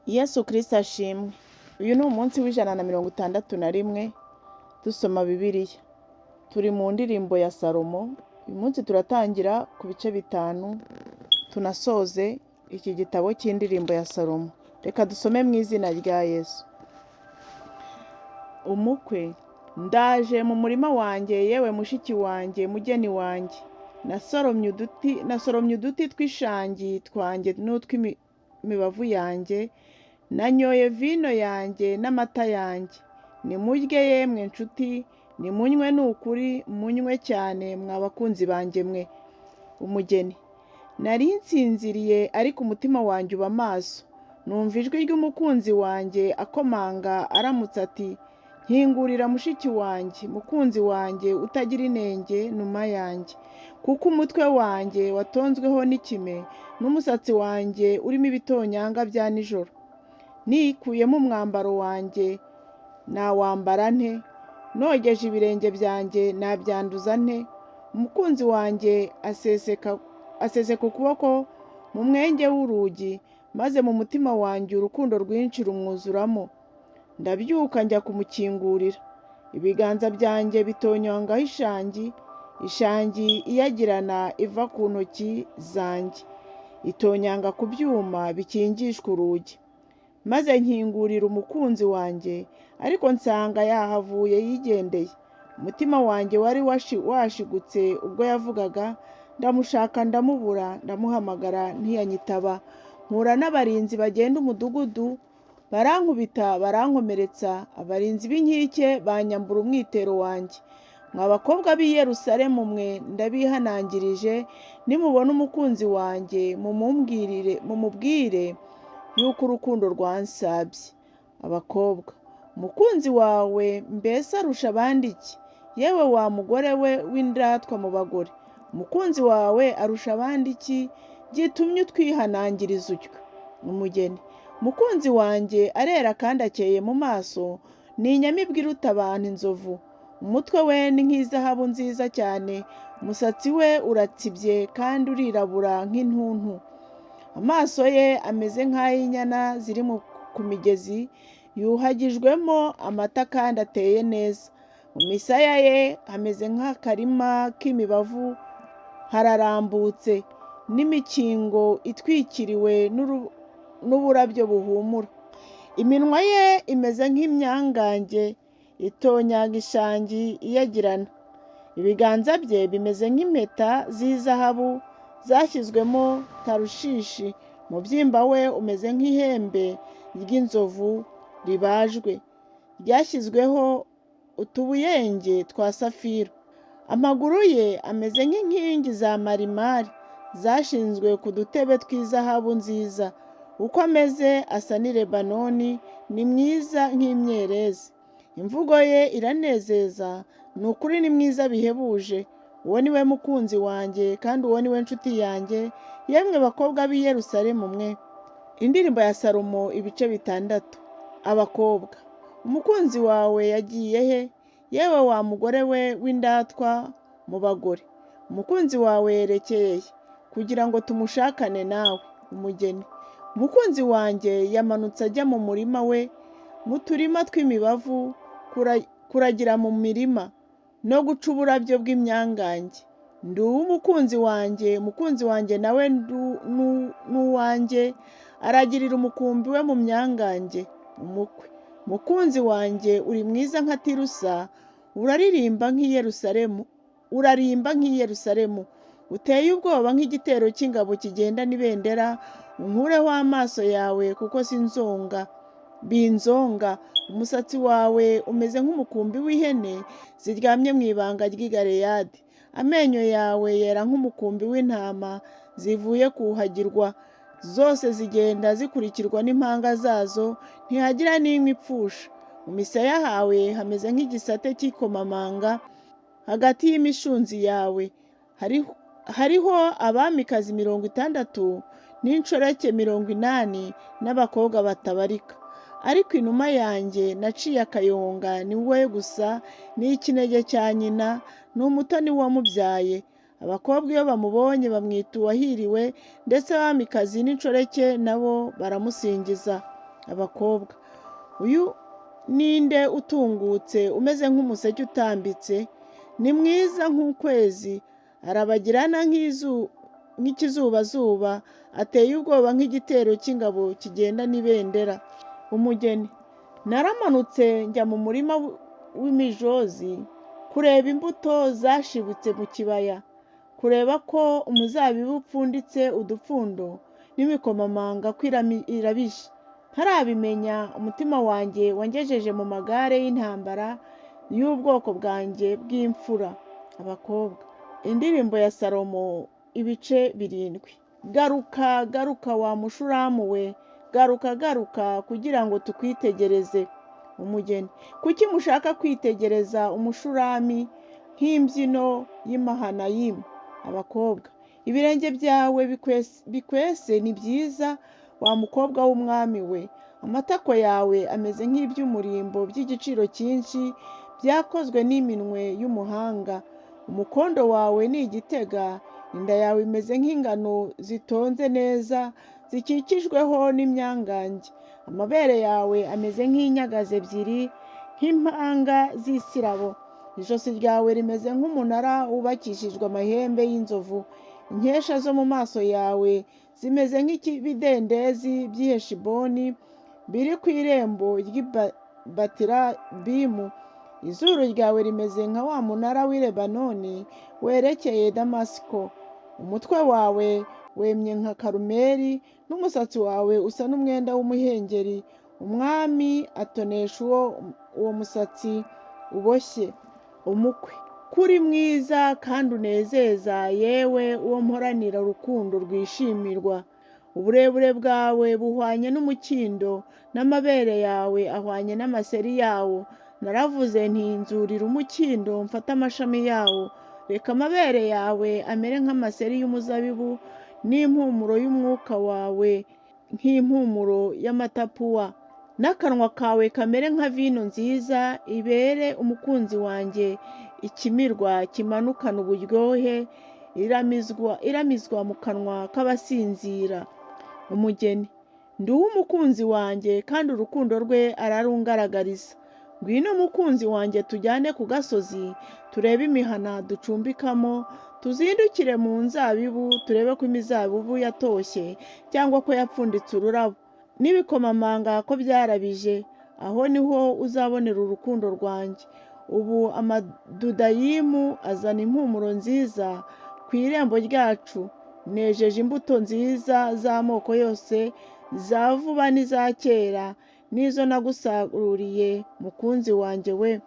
Yesu Kristo ashimwe. Uyu ni umunsi w'161 dusoma Bibiliya. Turi mu ndirimbo ya Salomo. Uyu munsi turatangira ku bice 5 tunasoze iki gitabo cy'indirimbo ya Salomo. Reka dusome mu izina rya Yesu. Umukwe: ndaje mu murima wanjye, yewe mushiki wanjye, mugeni wanjye. Nasoromye uduti tw'ishangi twanjye n'utw'imibavu yanjye, nanyoye vino yanjye n'amata yanjye. Nimurye yemwe nshuti, nimunywe, ni ukuri munywe cyane, mwa bakunzi banjye mwe. Umugeni: nari nsinziriye, ariko umutima wanjye uba maso. Numva ijwi ry'umukunzi wanjye akomanga, aramutse ati: nkingurira mushiki wanjye, mukunzi wanjye utagira inenge, numa yanjye. Kuko umutwe wanjye watonzweho n'ikime, n'umusatsi wanjye urimo ibitonyanga bya nijoro. Nikuyemo umwambaro wanjye nawambara nte? Nogeje ibirenge byanjye nabyanduza nte? Umukunzi wanjye aseseka ukuboko mu mwenge w'urugi, maze mu mutima wanjye urukundo rwinshi rumwuzuramo. Ndabyuka njya kumukingurira. Ibiganza byanjye bitonyongaho ishangi iyagirana iva ku ntoki zanjye, itonyanga ku byuma bikingishwa urugi. Maze nkingurira umukunzi wanjye, ariko nsanga yahavuye yigendeye. Umutima wanjye wari washigutse ubwo yavugaga, ndamushaka ndamubura, ndamuhamagara ntiyanyitaba. Mpura n'abarinzi bagenda umudugudu, barankubita barankomeretsa. Abarinzi b'inkike banyambura umwitero wanjye. Mwa bakobwa b'i Yerusalemu mwe, ndabihanangirije, nimubona umukunzi wanjye mumubwire yuko urukundo rwansabye. Abakobwa: umukunzi wawe mbese arusha abandi iki? Yewe wa mugore we w'indatwa mu bagore, umukunzi wawe arusha abandi iki gitumye utwihanangiriza utyo? Umugeni: umukunzi wanjye arera kandi akeye mu maso, ni inyamibwa iruta abantu inzovu. Umutwe we ni nk'izahabu nziza cyane, umusatsi we uratsibye kandi urirabura nk'intuntu. Amaso ye ameze nk'ay'inyana ziri ku migezi, yuhagijwemo amata kandi ateye neza. Mu misaya ye hameze nk'akarima k'imibavu, hararambutse, n'imikingo itwikiriwe n'uburabyo buhumura. Iminwa ye imeze nk'imyangange itonyanga ishangi iyagirana. Ibiganza bye bimeze nk'impeta z'izahabu zashyizwemo tarushishi. Umubyimba we umeze nk'ihembe ry'inzovu ribajwe, ryashyizweho utubuyenge twa safiro. Amaguru ye ameze nk'inkingi za marimari zashinzwe ku dutebe tw'izahabu nziza. Uko ameze asa n'i Lebanoni, ni mwiza nk'imyerezi. Imvugo ye iranezeza, ni ukuri ni mwiza bihebuje. Uwo ni we mukunzi wanjye, kandi uwo ni we nshuti yanjye, yemwe bakobwa b'i Yerusalemu mwe. Indirimbo ya Salomo, ibice 6. Abakobwa: umukunzi wawe yagiye he? Yewe wa mugore we w'indatwa mu bagore, umukunzi wawe yerekeye he, kugira ngo tumushakane nawe? Umugeni: umukunzi wanjye yamanutse ajya mu murima we, mu turima tw'imibavu, kuragira mu mirima no guca uburabyo bw'imyangange. Ndi uw'umukunzi wanjye, umukunzi wanjye nawe n'uwanjye, aragirira umukumbi we mu myangange. Umukwe: mukunzi wanjye uri mwiza nka Tirusa, urarimba nk'i Yerusalemu, uteye ubwoba nk'igitero cy'ingabo kigenda n'ibendera. Unkureho amaso yawe, kuko binzonga. Umusatsi wawe umeze nk'umukumbi w'ihene ziryamye mu ibanga ry'i Galeyadi. Amenyo yawe yera nk'umukumbi w'intama zivuye kuhagirwa. Zose zigenda zikurikirwa n'impanga zazo, ntihagira n'imwe ipfusha. Mu misaya hawe hameze nk'igisate cy'ikomamanga. Hagati y'imishunzi yawe hariho abamikazi 60 n'inshoreke 80 n'abakobwa batabarika. Ariko inuma yanjye naciye akayonga ni we gusa, ni ikinege cya nyina, ni umutoni wamubyaye. Abakobwa iyo bamubonye bamwita uwahiriwe, ndetse abamikazi n'inshoreke nabo baramusingiza. Abakobwa: uyu ninde utungutse umeze nk'umuseke utambitse? Ni mwiza nk'ukwezi, arabagirana nk'ikizubazuba, ateye ubwoba nk'igitero cy'ingabo kigenda n'ibendera. Umugeni: naramanutse njya mu murima w'imijozi kureba imbuto zashibutse mu kibaya, kureba ko umuzabibu upfunditse udupfundo n'imikomamanga ko irabije. Ntarabimenya, umutima wanjye wangejeje mu magare y'intambara y'ubwoko bwanjye bw'imfura. Abakobwa: indirimbo ya Salomo, ibice 7. Garuka, garuka wa Mushulamu we, garuka, garuka kugira ngo tukwitegereze. Umugeni: kuki mushaka kwitegereza Umushulami nk'imbyino y'i Mahanayimu? Abakobwa: ibirenge byawe bikwese ni byiza, wa mukobwa w'umwami we. Amatako yawe ameze nk'iby'umurimbo by'igiciro cyinshi, byakozwe n'iminwe y'umuhanga. Umukondo wawe ni igitega, inda yawe imeze nk'ingano zitonze neza, zikikijweho n'imyangange. Amabere yawe ameze nk'inyagazi ebyiri, nk'impanga z'isirabo. Ijosi ryawe rimeze nk'umunara wubakishijwe amahembe y'inzovu. Inkesha zo mu maso yawe zimeze nk'ibidendezi by'i Heshiboni biri ku irembo ry'i Batirabimu. Izuru ryawe rimeze nka wa munara w'i Lebanoni werekeye Damasiko. Umutwe wawe wemye nka Karumeli, n'umusatsi wawe usa n'umwenda w'umuhengeri. Umwami atonesha uwo musatsi uboshye. Umukwe: kuri mwiza kandi unezeza, yewe uwo mporanira urukundo rwishimirwa. Uburebure bwawe buhwanye n'umukindo, n'amabere yawe ahwanye n'amaseri yawo. Naravuze nti nzurira umukindo mfate amashami yawo. Reka amabere yawe amere nk'amaseri y'umuzabibu, n'impumuro y'umwuka wawe nk'impumuro y'amatapuwa. N'akanwa kawe kamere nka vino nziza, ibere umukunzi wanjye ikimirwa kimanukana uburyohe, iramizwa mu kanwa k'abasinzira. Umugeni: ndi uw'umukunzi wanjye kandi urukundo rwe ararungaragariza. Ngwino mukunzi wanjye tujyane ku gasozi, turebe imihana ducumbikamo, tuzindukire mu nzabibu, turebe ko imizabibu yatoshye cyangwa ko yapfunditse ururabo, n'ibikomamanga ko byarabije. Aho niho uzabonera urukundo rwanjye. Ubu amadudayimu azana impumuro nziza ku irembo ryacu. Nejeje imbuto nziza z'amoko yose, za vuba n'iza kera, n'izo nagusaruriye mukunzi wanjye we.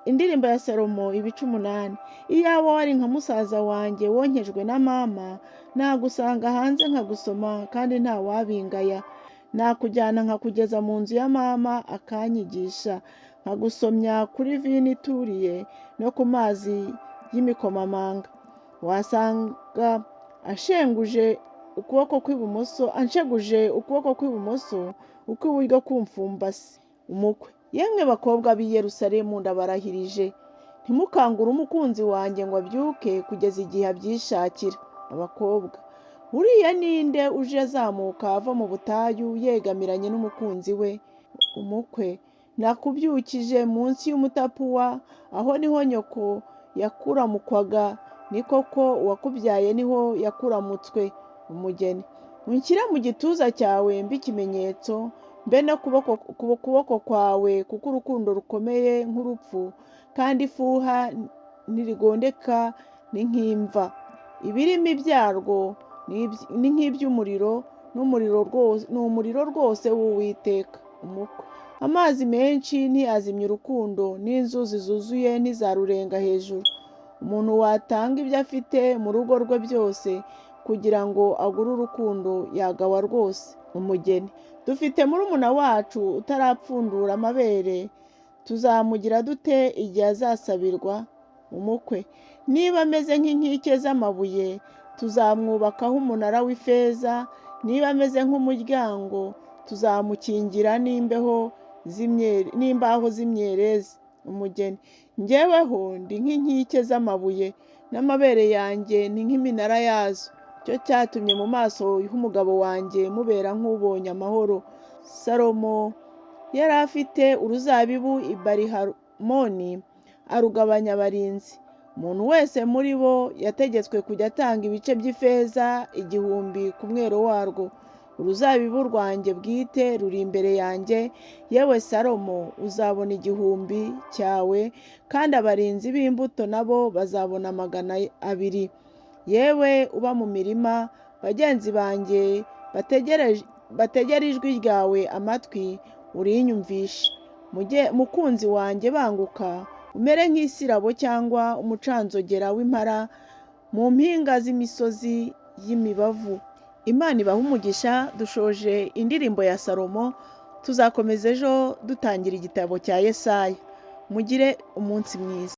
Indirimbo ya Salomo, ibice 8. Iyaba wari nka musaza wanjye wonkejwe na mama, nagusanga hanze nkagusoma kandi nta wabingaya. Nakujyana nkakugeza mu nzu ya mama akanyigisha, nkagusomya kuri vino ituriye no ku mazi y'imikomamanga. Wasanga ansheguje ukuboko kw'ibumoso, ukw'iburyo kumfumbase. Umukwe: yemwe bakobwa b'i Yerusalemu, ndabarahirije, ntimukangure umukunzi wanjye ngo abyuke kugeza igihe abyishakira. Abakobwa: uriya ninde uje azamuka ava mu butayu yegamiranye n'umukunzi we? Umukwe: nakubyukije munsi y'umutapuwa, aho niho nyoko yakuramukwaga, ni koko uwakubyaye niho yakuramutswe. Umugeni: unshyire mu gituza cyawe mbe ikimenyetso, mbe no ku kuboko kwawe, kuko urukundo rukomeye nk'urupfu, kandi ifuha ntirigondeka ni nk'imva. Ibirimi byarwo ni nk'iby'umuriro, ni umuriro rwose w'Uwiteka. Umukwe: amazi menshi ntiyazimya urukundo, n'inzuzi zuzuye ntizarurenga hejuru. Umuntu watanga ibyo afite mu rugo rwe byose kugira ngo agure urukundo yagawa rwose. Umugeni: dufite murumuna wacu utarapfundura amabere, tuzamugira dute igihe azasabirwa? Umukwe: niba ameze nk'inkike z'amabuye, tuzamwubakaho umunara w'ifeza. Niba ameze nk'umuryango, tuzamukingira n'imbaho z'imyerezi. Umugeni: njyeweho ndi nk'inkike z'amabuye, n'amabere yanjye ni nk'iminara yazo. cyo cyatumye mu maso y'umugabo wanjye mubera nk'ubonye amahoro. Salomo yari afite uruzabibu i Barihamoni, arugabanya abarinzi. Umuntu wese muri bo yategetswe kujya atanga ibice by'ifeza 1,000 ku mwero warwo. Uruzabibu rwanjye bwite ruri imbere yanjye, yewe Salomo, uzabona 1,000 cyawe, kandi abarinzi b'imbuto nabo bazabona 200. Yewe uba mu mirima, bagenzi banjye bategera ijwi ryawe amatwi, urinyumvishe. Mukunzi wanjye, banguka umere nk'isirabo cyangwa umucanzogera w'impara mu mpinga z'imisozi y'imibavu. Imana ibahe umugisha. Dushoje indirimbo ya Salomo. Tuzakomeza ejo dutangira igitabo cya Yesaya. Mugire umunsi mwiza.